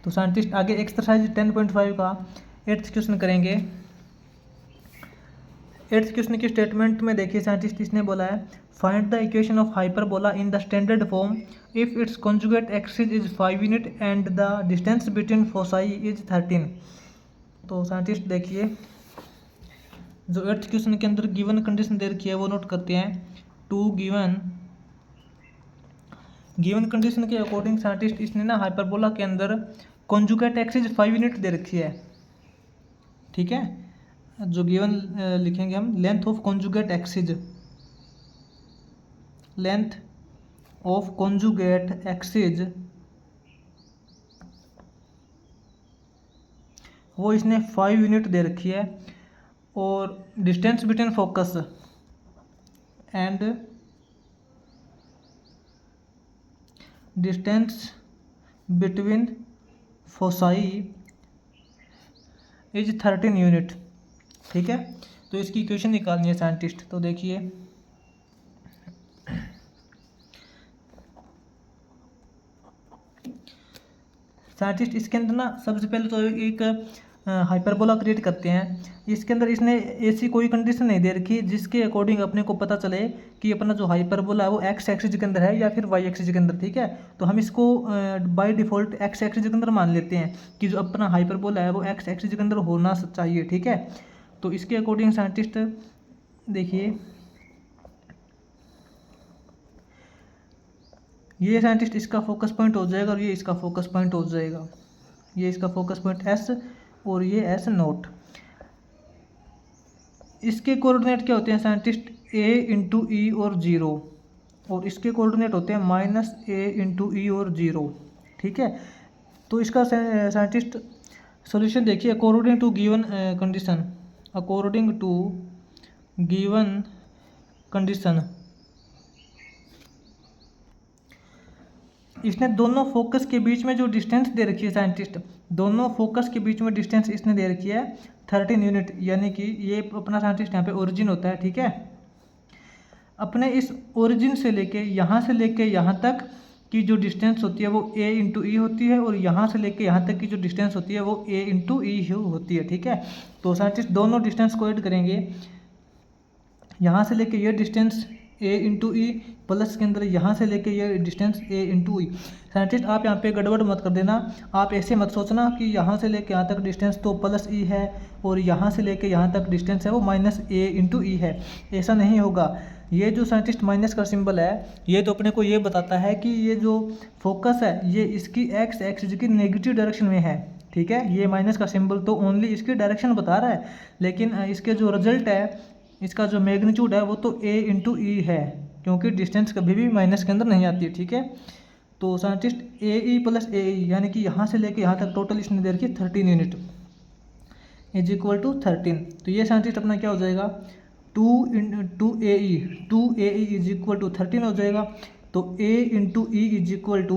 तो साइंटिस्ट आगे एक्सरसाइज 10.5 का 8th क्वेश्चन करेंगे। 8th क्वेश्चन की स्टेटमेंट में देखिए साइंटिस्ट इसने बोला है find the equation of hyperbola in the standard form if it's conjugate axis is 5 unit and the distance between foci is 13। तो साइंटिस्ट देखिए जो 8th क्वेश्चन के अंदर गिवन कंडीशन दे रखी है वो नोट करते हैं। टू गिवन कंडीशन के अकॉर्डिंग साइंटिस्ट इसने ना हाइपरबोला के अंदर कॉन्जुगेट एक्सिस 5 यूनिट दे रखी है। ठीक है, जो गिवन लिखेंगे हम length of conjugate axis, length of conjugate axis वो इसने 5 यूनिट दे रखी है और distance between focus and distance between foci is 13 unit. ठीक है, तो इसकी इक्वेशन निकालनी है साइंटिस्ट। तो देखिए साइंटिस्ट इसके अंदर ना सबसे पहले तो एक हाइपरबोला क्रिएट करते हैं। इसके अंदर इसने ऐसी कोई कंडीशन नहीं दे रखी जिसके अकॉर्डिंग अपने को पता चले कि अपना जो हाइपरबोला है वो एक्स एक्सिस के अंदर है या फिर वाई एक्सिस के अंदर। ठीक है, तो हम इसको बाय डिफ़ॉल्ट एक्स एक्सिस के अंदर मान लेते हैं कि जो अपना हाइपरबोला है वो एक्स एक्सिस के अंदर होना चाहिए। ठीक है, तो इसके अकॉर्डिंग साइंटिस्ट देखिए ये साइंटिस्ट इसका फोकस पॉइंट हो जाएगा और ये इसका फोकस पॉइंट हो जाएगा। ये इसका फोकस पॉइंट एस और ये एस नोट। इसके कोऑर्डिनेट क्या होते हैं साइंटिस्ट? ए इंटू ई और 0, और इसके कोऑर्डिनेट होते हैं माइनस ए इंटू ई और 0। ठीक है, तो इसका साइंटिस्ट सॉल्यूशन देखिए according to given condition, according to given condition इसने दोनों फोकस के बीच में जो डिस्टेंस दे रखी है साइंटिस्ट, दोनों फोकस के बीच में डिस्टेंस इसने दे रखी है 13 यूनिट, यानी कि ये अपना साइंटिस्ट यहाँ पे ओरिजिन होता है। ठीक है, अपने इस ओरिजिन से लेके यहाँ तक की जो डिस्टेंस होती है वो a इंटू ई होती है और यहाँ से लेके यहाँ तक की जो डिस्टेंस होती है वो a इंटू ई होती है। ठीक है, तो साइंटिस्ट दोनों डिस्टेंस को ऐड करेंगे। यहाँ से लेके ये distance a into E plus के अंदर यहाँ से लेके ये distance a into E. Scientist आप यहाँ पे गड़बड़ मत कर देना, आप ऐसे मत सोचना कि यहाँ से लेके यहाँ तक डिस्टेंस तो प्लस ई है और यहाँ से लेके यहाँ तक डिस्टेंस है वो माइनस a इंटू ई है। ऐसा नहीं होगा। ये जो साइंटिस्ट माइनस का सिंबल है ये तो अपने को ये बताता है कि ये जो फोकस है ये इसकी एक्स एक्सिस की नेगेटिव डायरेक्शन में है। ठीक है, ये माइनस का सिंबल तो ओनली इसकी डायरेक्शन बता रहा है, लेकिन इसके जो रिजल्ट है, इसका जो मैग्नीट्यूड है वो तो a इंटू ई है, क्योंकि डिस्टेंस कभी भी माइनस के अंदर नहीं आती है। ठीक है, तो साइंटिस्ट ए ई प्लस ए ई यानी कि यहाँ से लेके यहाँ तक टोटल इसने दे रखी 13 यूनिट इज इक्वल टू 13। तो ये साइंटिस्ट अपना क्या हो जाएगा? 2 a e is equal to 13 हो जाएगा। तो a into e is equal to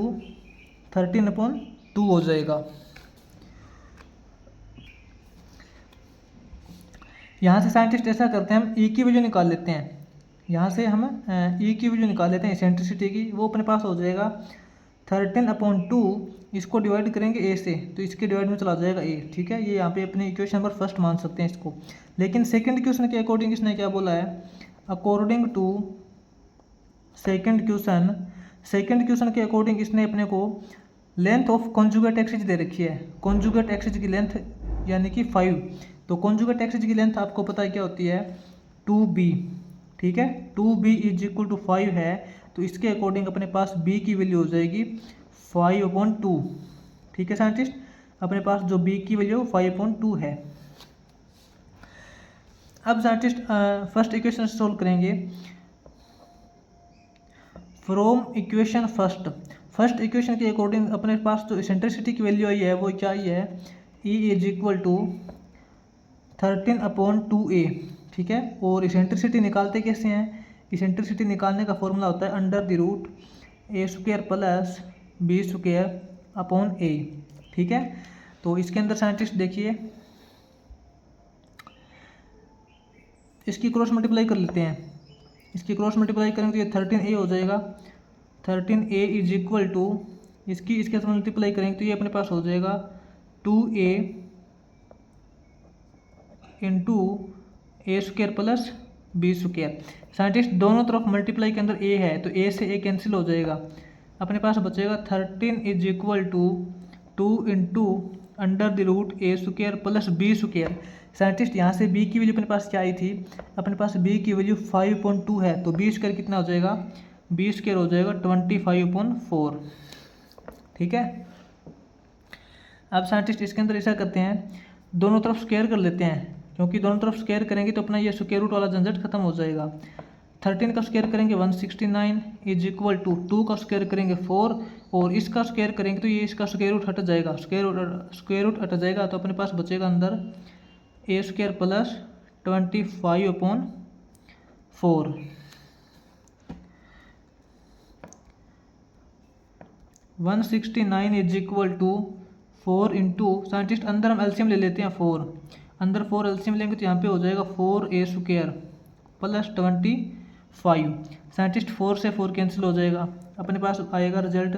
13/2 हो जाएगा। यहाँ से साइंटिस्ट ऐसा करते हैं हम ई की वैल्यू निकाल लेते हैं। यहाँ से हम ई की वैल्यू निकाल लेते हैं एसेंट्रिसिटी की, वो अपने पास हो जाएगा 13/2। इसको डिवाइड करेंगे ए से तो इसके डिवाइड में चला जाएगा ए। ठीक है, ये यहाँ पे अपने इक्वेशन नंबर फर्स्ट मान सकते हैं इसको। लेकिन सेकंड क्वेश्चन के अकॉर्डिंग इसने क्या बोला है? अकॉर्डिंग टू सेकंड क्वेश्चन के अकॉर्डिंग इसने अपने को लेंथ ऑफ कॉन्जुगेट एक्सिस दे रखी है। कॉन्जुगेट एक्सिस की लेंथ यानी कि 5। तो कॉन्जुगेट एक्सिस की लेंथ आपको पता है क्या होती है? 2b। ठीक है, 2b इज इक्वल टू 5 है, तो इसके अकॉर्डिंग अपने पास b की वैल्यू हो जाएगी 5/2। ठीक है साइंटिस्ट, अपने पास जो b की वैल्यू 5/2 है। अब साइंटिस्ट फर्स्ट इक्वेशन सोल्व करेंगे फ्रॉम इक्वेशन फर्स्ट इक्वेशन के अकॉर्डिंग अपने पास जो एसेंट्रिसिटी की वैल्यू आई है वो क्या आई है? E is equal to 13/2a। ठीक है, और इसेंट्रिसिटी निकालते कैसे हैं? इसेंट्रिसिटी निकालने का फॉर्मूला होता है √a² प्लस b² a। ठीक है, तो इसके अंदर साइंटिस्ट देखिए इसकी क्रॉस मल्टीप्लाई कर लेते हैं। इसकी क्रॉस मल्टीप्लाई करेंगे तो ये 13a हो जाएगा। 13a इज इक्वल टू इसके साथ मल्टीप्लाई करेंगे तो ये अपने पास हो जाएगा 2a into a square plus b square. Scientist दोनों तरफ मल्टीप्लाई के अंदर a है तो a से a कैंसिल हो जाएगा, अपने पास बचेगा 13 is equal to 2 into under the root a square plus b square. Scientist यहाँ से b की वैल्यू अपने पास क्या आई थी, अपने पास b की वैल्यू 5.2 है तो b स्क्वायर कितना हो जाएगा, b स्क्वायर हो जाएगा 25/4। ठीक है। अब साइंटिस्ट इसके अंदर ऐसा करते हैं, दोनों तरफ स्क्वायर कर लेते हैं, क्योंकि दोनों तरफ स्क्वायर करेंगे तो अपना ये स्क्वायर रूट वाला झंझट खत्म हो जाएगा। 13 का स्क्वायर करेंगे 169 इज इक्वल टू 2 का स्क्वायर करेंगे 4 और इसका स्क्वायर करेंगे तो ये इसका स्क्वायर रूट हट जाएगा, स्क्वायर रूट हट जाएगा तो अपने पास बचेगा अंदर a square plus 25/4। 169 is equal to 4 into scientist अंदर हम एलसीएम ले लेते हैं 4, अंदर 4 एलसीएम लेंगे तो यहाँ पे हो जाएगा 4a स्क्वायर प्लस 25। साइंटिस्ट 4 से 4 कैंसिल हो जाएगा, अपने पास आएगा result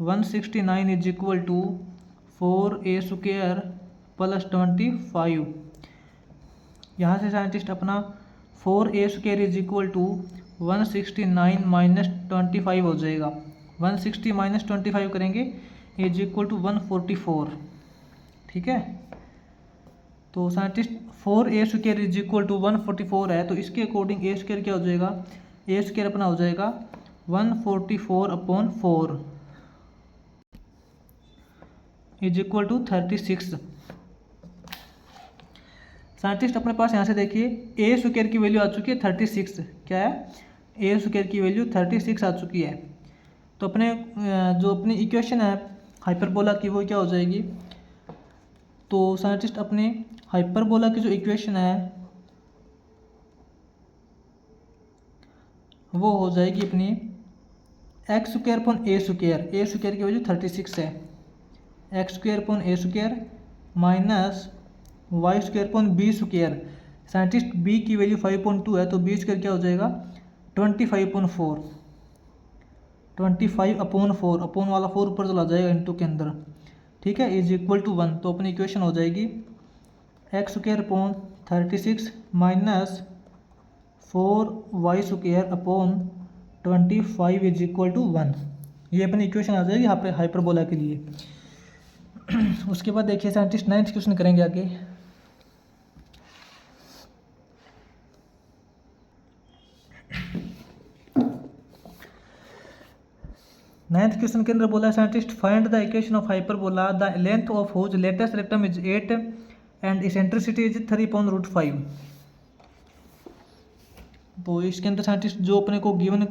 169 is equal to 4a square plus 25। यहाँ से साइंटिस्ट अपना 4a square is equal to 169 minus 25 हो जाएगा, 160 माइनस 25 करेंगे इज इक्वल टू 144। ठीक है। तो scientist 4a square is equal to 144 है तो इसके अकॉर्डिंग a स्क्वायर क्या हो जाएगा, a स्क्वायर अपना हो जाएगा 144/4 इज इक्वल टू 36। साइंटिस्ट अपने पास यहाँ से देखिए a स्क्वायर की वैल्यू आ चुकी है 36, क्या है, a स्क्वायर की वैल्यू 36 आ चुकी है। तो अपने जो अपनी इक्वेशन है हाइपरबोला की वो क्या हो जाएगी, तो साइंटिस्ट अपने हाइपरबोला की जो इक्वेशन है वो हो जाएगी अपनी x square upon a square, a square की वैल्यू 36 है, x square upon a square minus y square upon b square. Scientist b की वैल्यू 5.2 है तो बी स्क्वायर क्या हो जाएगा 25/4, 25/4, अपोन वाला 4 ऊपर चला जाएगा इंटू के अंदर। ठीक है, इज इक्वल टू 1। तो अपनी इक्वेशन हो जाएगी x square upon 36 minus 4y square upon 25 is equal to 1। ये अपनी इक्वेशन आ जाएगी यहाँ पे हाइपरबोला के लिए। उसके बाद देखिए साइंटिस्ट 9th क्वेश्चन करेंगे आगे। 9th क्वेश्चन के अंदर बोला है scientist find the equation of hyperbola the length of whose latus rectum is 8 and eccentricity is 3/√5। तो इसके अंदर साइंटिस्ट जो अपने को गिवन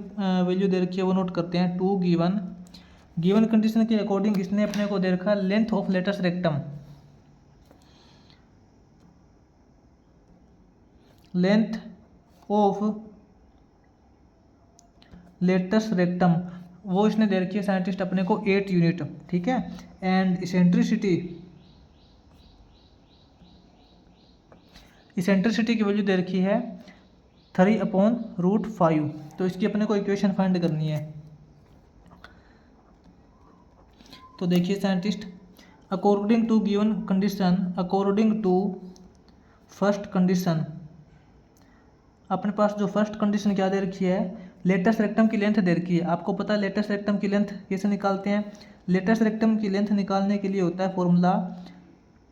वैल्यू दे रखी है वो नोट करते हैं। 2 गिवन कंडीशन के अकॉर्डिंग इसने अपने को दे रखा length of latus rectum, length of latus rectum वो इसने दे रखी है साइंटिस्ट अपने को 8 यूनिट। ठीक है, एंड इसेंट्रिसिटी की वैल्यू दे रखी है 3/√5। तो इसकी अपने को इक्वेशन फाइंड करनी है। तो देखिए scientist according to given condition, according to first condition, अपने पास जो फर्स्ट कंडीशन क्या दे रखी है, लेटेस्ट रेक्टम की लेंथ दे रखी है। आपको पता है लेटेस्ट रेक्टम की लेंथ कैसे निकालते हैं, लेटेस्ट रेक्टम की लेंथ निकालने के लिए होता है formula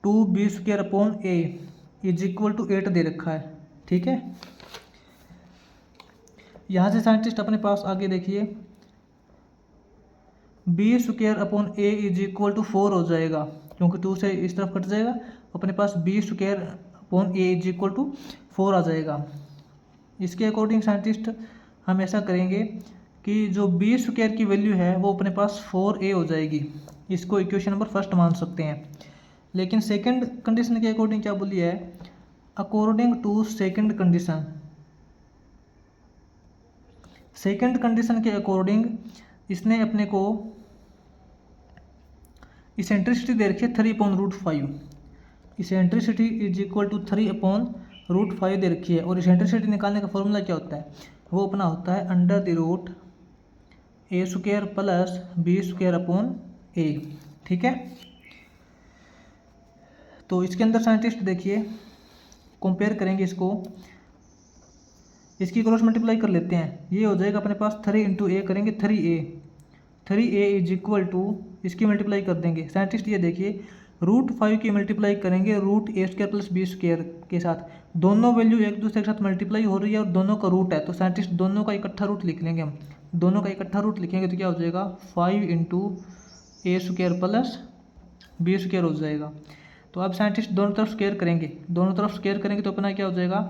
2b² a is equal to 8 दे रखा है। ठीक है, यहाँ से साइंटिस्ट अपने पास आगे देखिए b² a is equal to 4 हो जाएगा, क्योंकि 2 से इस तरफ कट जाएगा, अपने पास b² a is equal to 4 आ जाएगा। इसके अकॉर्डिंग साइंटिस्ट हम ऐसा करेंगे कि जो b² की वैल्यू है वो अपने पास 4a हो जाएगी, इसको इक्वेशन नंबर फर्स्ट मान सकते हैं। लेकिन सेकंड कंडीशन के अकॉर्डिंग क्या बोली है, according to second condition, second condition के अकॉर्डिंग इसने अपने को इसेंट्रिसिटी दे रखी है 3/√5, इसेंट्रिसिटी इज इक्वल टू 3/√5 दे रखी है। और इसेंट्रिसिटी निकालने का फॉर्मूला क्या होता है, वो अपना होता है under the root a² plus b² upon a, ठीक है। तो इसके अंदर साइंटिस्ट देखिए कंपेयर करेंगे इसको, इसकी क्रॉस मल्टीप्लाई कर लेते हैं। ये हो जाएगा अपने पास 3 इंटू ए करेंगे 3a इज इक्वल टू, इसकी मल्टीप्लाई कर देंगे साइंटिस्ट। ये देखिए √5 की मल्टीप्लाई करेंगे √a² प्लस b² के साथ। दोनों वैल्यू एक दूसरे के साथ मल्टीप्लाई हो रही है और दोनों का रूट है, तो साइंटिस्ट दोनों का इकट्ठा रूट लिख लेंगे हम। दोनों का इकट्ठा रूट लिखेंगे तो क्या हो जाएगा 5 इंटू a² प्लस b² हो जाएगा। तो अब साइंटिस्ट दोनों तरफ स्क्वायर करेंगे, दोनों तरफ स्क्वायर करेंगे तो अपना क्या हो जाएगा,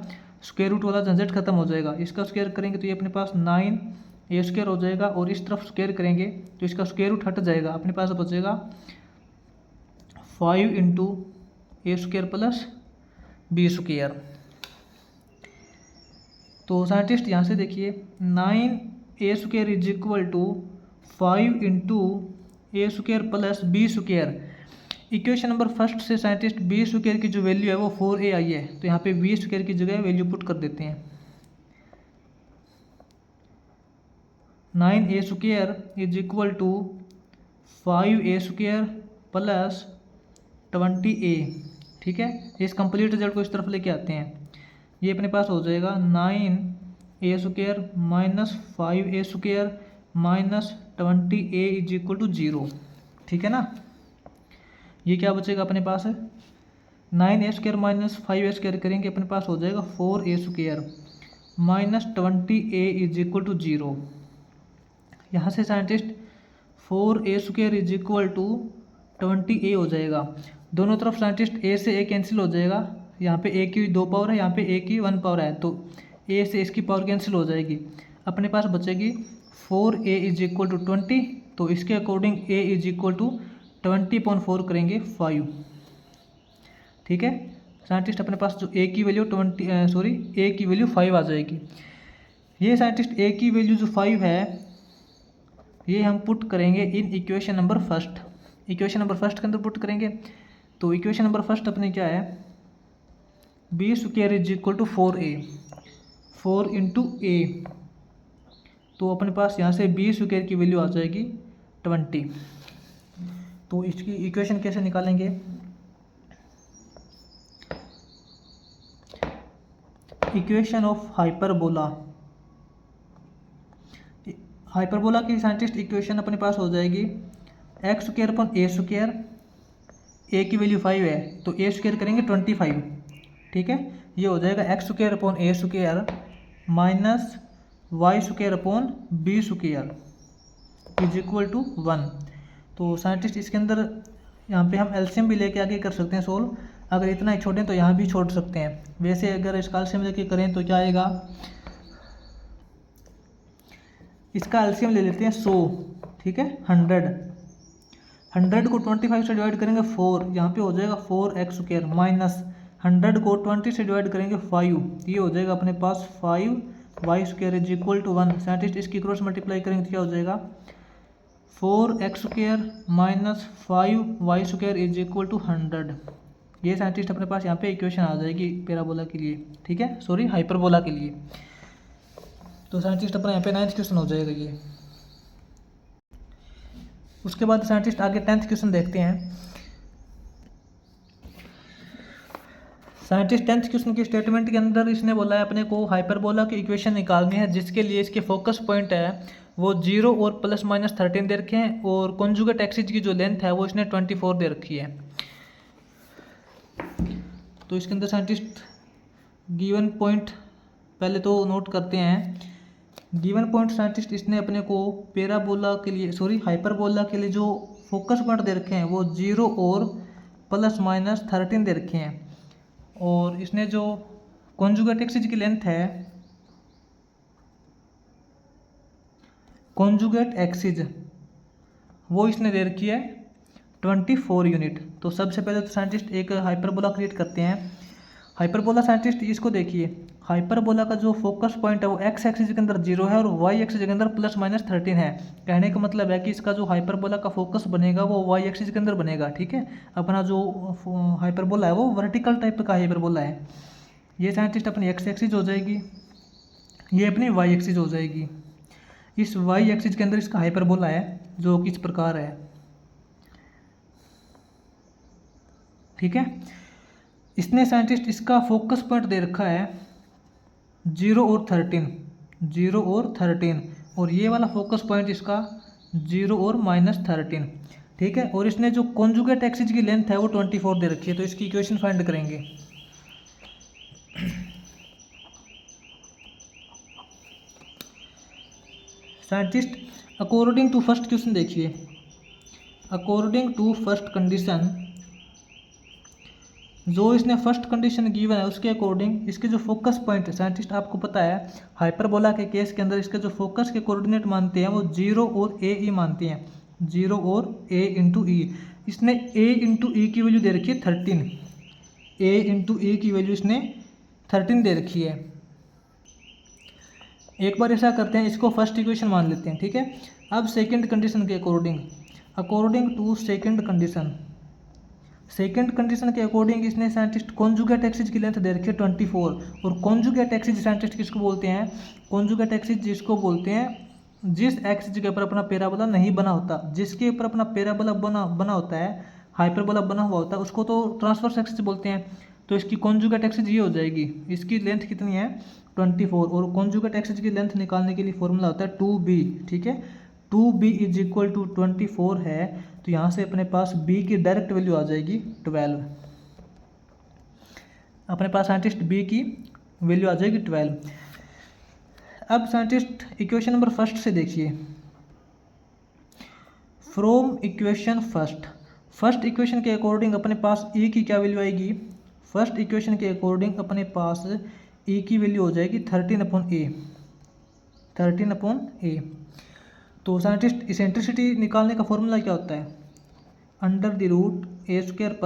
स्क्वायर रूट वाला झंझट खत्म हो जाएगा। इसका स्क्वायर करेंगे तो ये अपने पास 9a² हो जाएगा, और इस तरफ स्क्वायर करेंगे तो इसका स्क्वायर रूट हट जाएगा, अपने पास बचेगा 5 इंटू a² प्लस b²। तो साइंटिस्ट यहाँ से देखिए 9a² is equal to 5 into a² plus b²। Equation number first से साइंटिस्ट b² की जो वैल्यू है वो 4a आई है, तो यहाँ पे b² की जगह वैल्यू पुट कर देते हैं। 9a² is equal to 5a² plus 20a, ठीक है। इस कंप्लीट रिजल्ट को इस तरफ लेके आते हैं, ये अपने पास हो जाएगा 9a² minus 5a² minus 20a is equal to 0, ठीक है ना। ये क्या बचेगा अपने पास है 9a² माइनस 5a² करेंगे, अपने पास हो जाएगा 4a² minus 20a is equal to 0। यहाँ से scientist 4a² is equal to 20a हो जाएगा। दोनों तरफ साइंटिस्ट a से a कैंसिल हो जाएगा, यहाँ पे a की 2 पावर है, यहाँ पे a की 1 पावर है, तो a से इसकी पावर कैंसिल हो जाएगी। अपने पास बचेगी 4a इज इक्वल टू 20, तो इसके according a is equal to 20/4 करेंगे 5, ठीक है। साइंटिस्ट अपने पास जो a की वैल्यू a की वैल्यू 5 आ जाएगी। ये साइंटिस्ट a की वैल्यू जो 5 है ये हम पुट करेंगे in equation number first. Equation number first के अंदर पुट करेंगे, तो इक्वेशन नंबर फर्स्ट अपने क्या है b² is equal to 4 into a, तो अपने पास यहाँ से b² की वैल्यू आ जाएगी 20। तो इसकी इक्वेशन कैसे निकालेंगे, इक्वेशन ऑफ हाइपरबोला। हाइपरबोला की साइंटिस्ट इक्वेशन अपने पास हो जाएगी x² a की वैल्यू 5 है तो a² करेंगे 25, ठीक है। ये हो जाएगा x² minus y² is equal to 1। तो साइंटिस्ट इसके अंदर यहाँ पे हम एलसीएम भी लेके आगे कर सकते हैं सोल्व, अगर इतना ही छोड़ें तो यहाँ भी छोड़ सकते हैं। वैसे अगर इसका एलसीएम लेके करें तो क्या आएगा, इसका एलसीएम ले लेते हैं 100, ठीक है। 100 को 25 से डिवाइड करेंगे 4, यहाँ पे हो जाएगा 4x² माइनस 100 को 20 से डिवाइड करेंगे 5, ये हो जाएगा अपने पास 5y² is equal to 1। Scientist इसकी क्रॉस मल्टीप्लाई करेंगे तो क्या हो जाएगा 4x² minus 5y² is equal to 100। ये साइंटिस्ट अपने पास यहाँ पे इक्वेशन आ जाएगी पैराबोला के लिए, ठीक है, हाइपरबोला के लिए। तो साइंटिस्ट अपना यहाँ पे 9th क्वेश्चन हो जाएगा ये। उसके बाद साइंटिस्ट आगे 10th क्वेश्चन देखते हैं। साइंटिस्ट 10th क्वेश्चन की स्टेटमेंट के अंदर इसने बोला है अपने को हाइपरबोला की इक्वेशन निकालनी है, जिसके लिए इसके फोकस पॉइंट है वो 0 और +-13 दे रखे हैं, और कॉन्जुगेट एक्सिस की जो लेंथ है वो इसने 24 दे रखी है। तो इसके अंदर साइंटिस्ट गिवन पॉइंट पहले तो नोट करते हैं। गिवन पॉइंट साइंटिस्ट इसने अपने को पैराबोला के लिए हाइपरबोला के लिए जो फोकस पॉइंट दे रखे हैं वो 0 और +-13 दे रखे हैं, और इसने जो कॉन्जुगेट एक्सिस की लेंथ है, कॉन्जुगेट एक्सिस वो इसने दे रखी है 24 यूनिट। तो सबसे पहले तो साइंटिस्ट एक हाइपरबोला क्रिएट करते हैं। हाइपरबोला साइंटिस्ट इसको देखिए, हाइपरबोला का जो फोकस पॉइंट है वो एक्स एक्सिस के अंदर 0 है और वाई एक्सिस के अंदर +-13 है। कहने का मतलब है कि इसका जो हाइपरबोला का फोकस बनेगा वो वाई एक्सिस के अंदर बनेगा, ठीक है। अपना जो हाइपरबोला है वो वर्टिकल टाइप का हाइपरबोला है। ये साइंटिस्ट अपनी एक्स एक्सिस हो जाएगी, ये अपनी वाई एक्सिस हो जाएगी। इस वाई एक्सिस के अंदर इसका हाइपरबोला है जो कि इस प्रकार है। ठीक है। इसने साइंटिस्ट इसका फोकस पॉइंट दे रखा है 0 और 13, 0 और 13, और ये वाला फोकस पॉइंट इसका 0 और -13, ठीक है। और इसने जो कॉन्जुगेट एक्सिस की लेंथ है वो 24 दे रखी है, तो इसकी इक्वेशन फाइंड करेंगे। Scientist according to first question देखिए, अकॉर्डिंग टू फर्स्ट कंडीशन, जो इसने फर्स्ट कंडीशन गिवन है उसके अकॉर्डिंग इसके जो फोकस पॉइंट है, साइंटिस्ट आपको पता है हाइपरबोला के केस के अंदर इसके जो फोकस के कोऑर्डिनेट मानते हैं वो 0 और ए ई मानते हैं, 0 और ए इंटू ई। इसने ए इंटू ई की वैल्यू दे रखी है 13, ए इंटू ई की वैल्यू इसने 13 दे रखी है। एक बार ऐसा करते हैं, इसको फर्स्ट इक्वेशन मान लेते हैं, ठीक है। अब सेकंड कंडीशन के according, according to second condition, second condition के अकॉर्डिंग इसने साइंटिस्ट कॉन्जुगेट एक्सिस की लेंथ दे रखी है 24, और कॉन्जुगेट एक्सिस साइंटिस्ट किसको बोलते हैं, कॉन्जुगेट एक्सिस जिसको बोलते हैं जिस एक्सिस के ऊपर अपना पैराबोला नहीं बना होता, जिसके ऊपर अपना पैराबोला बना होता है, हाइपरबोला बना हुआ होता है, उसको तो ट्रांसवर्स एक्सिस बोलते हैं। तो इसकी कॉन्जुगेट एक्सिस ये हो जाएगी, इसकी लेंथ कितनी है 24, और कॉन्जुगेट एक्सिस की लेंथ निकालने के लिए फॉर्मूला होता है 2b, ठीक है। 2b इज इक्वल टू 24 है, तो यहाँ से अपने पास b की डायरेक्ट वैल्यू आ जाएगी 12, अपने पास साइंटिस्ट b की वैल्यू आ जाएगी 12। अब साइंटिस्ट इक्वेशन नंबर फर्स्ट से देखिए, फ्रॉम इक्वेशन फर्स्ट इक्वेशन के अकॉर्डिंग अपने पास e की क्या वैल्यू आएगी, फर्स्ट इक्वेशन के अकॉर्डिंग अपने पास e की वैल्यू हो जाएगी 13/a, 13/a। तो साइंटिस्ट इसेंट्रिसिटी निकालने का फॉर्मूला क्या होता है, √a² +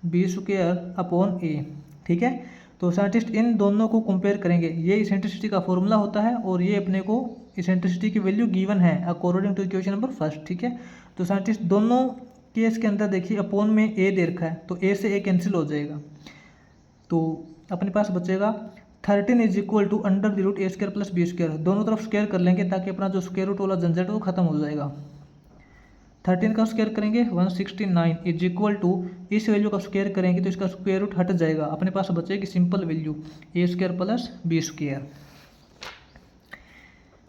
b²/a, ठीक है। तो साइंटिस्ट इन दोनों को कंपेयर करेंगे, ये इसेंट्रिसिटी का फॉर्मूला होता है और ये अपने को इसेंट्रिसिटी की वैल्यू गिवन है according to equation number first, ठीक है। तो साइंटिस्ट दोनों केस के अंदर देखिए अपॉन में a दे रखा है, तो a से a कैंसिल हो जाएगा, तो अपने पास बचेगा 13 is equal to √a² + b², दोनों तरफ स्क्वायर कर लेंगे ताकि अपना जो स्क्वायर रूट वाला झंझट है वो खत्म हो जाएगा। 13 का स्क्वायर करेंगे 169 इज इक्वल टू, इस वैल्यू का स्क्वायर करेंगे तो इसका स्क्वायर रूट हट जाएगा, अपने पास बचेगी simple value a² + b²।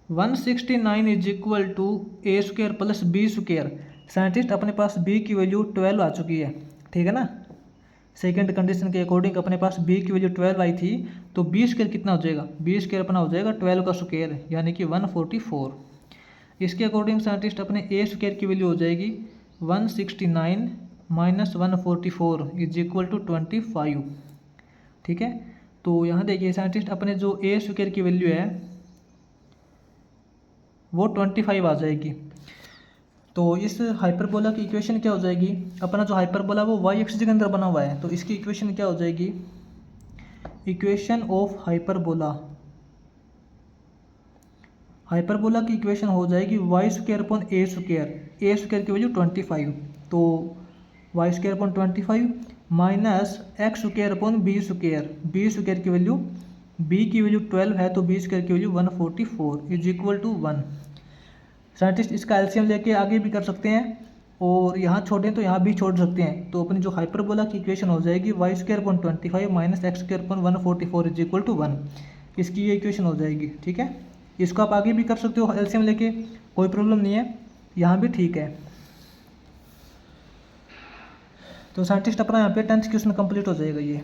169 is equal to a² + b², scientist अपने पास b की वैल्यू 12 आ चुकी है, ठीक है ना। सेकंड कंडीशन के अकॉर्डिंग अपने पास b की वैल्यू 12 आई थी, तो b² कितना हो जाएगा, b² अपना हो जाएगा 12 का स्क्वायर यानी कि 144। इसके अकॉर्डिंग साइंटिस्ट अपने a² की वैल्यू हो जाएगी 169 - 144 इज इक्वल टू 25, ठीक है। तो यहाँ देखिए साइंटिस्ट अपने जो a² की वैल्यू है वो 25 आ जाएगी। तो इस हाइपरबोला की इक्वेशन क्या हो जाएगी, अपना जो हाइपरबोला वो y एक्सिस के अंदर बना हुआ है, तो इसकी इक्वेशन क्या हो जाएगी, इक्वेशन ऑफ हाइपरबोला, हाइपरबोला की इक्वेशन हो जाएगी y² की वैल्यू 25, तो y² माइनस x² की वैल्यू, b की वैल्यू 12 है तो b² की value 144 is equal to 1। Scientist इसका एलसीएम लेके आगे भी कर सकते हैं और यहाँ छोड़ें तो यहाँ भी छोड़ सकते हैं, तो अपनी जो हाइपरबोला की इक्वेशन हो जाएगी y² minus x² is equal to 1, इसकी ये इक्वेशन हो जाएगी, ठीक है। इसको आप आगे भी कर सकते हो एलसीएम लेके, कोई प्रॉब्लम नहीं है, यहाँ भी ठीक है। तो साइंटिस्ट अपना यहाँ पे 10th क्वेश्चन कंप्लीट हो जाएगा ये।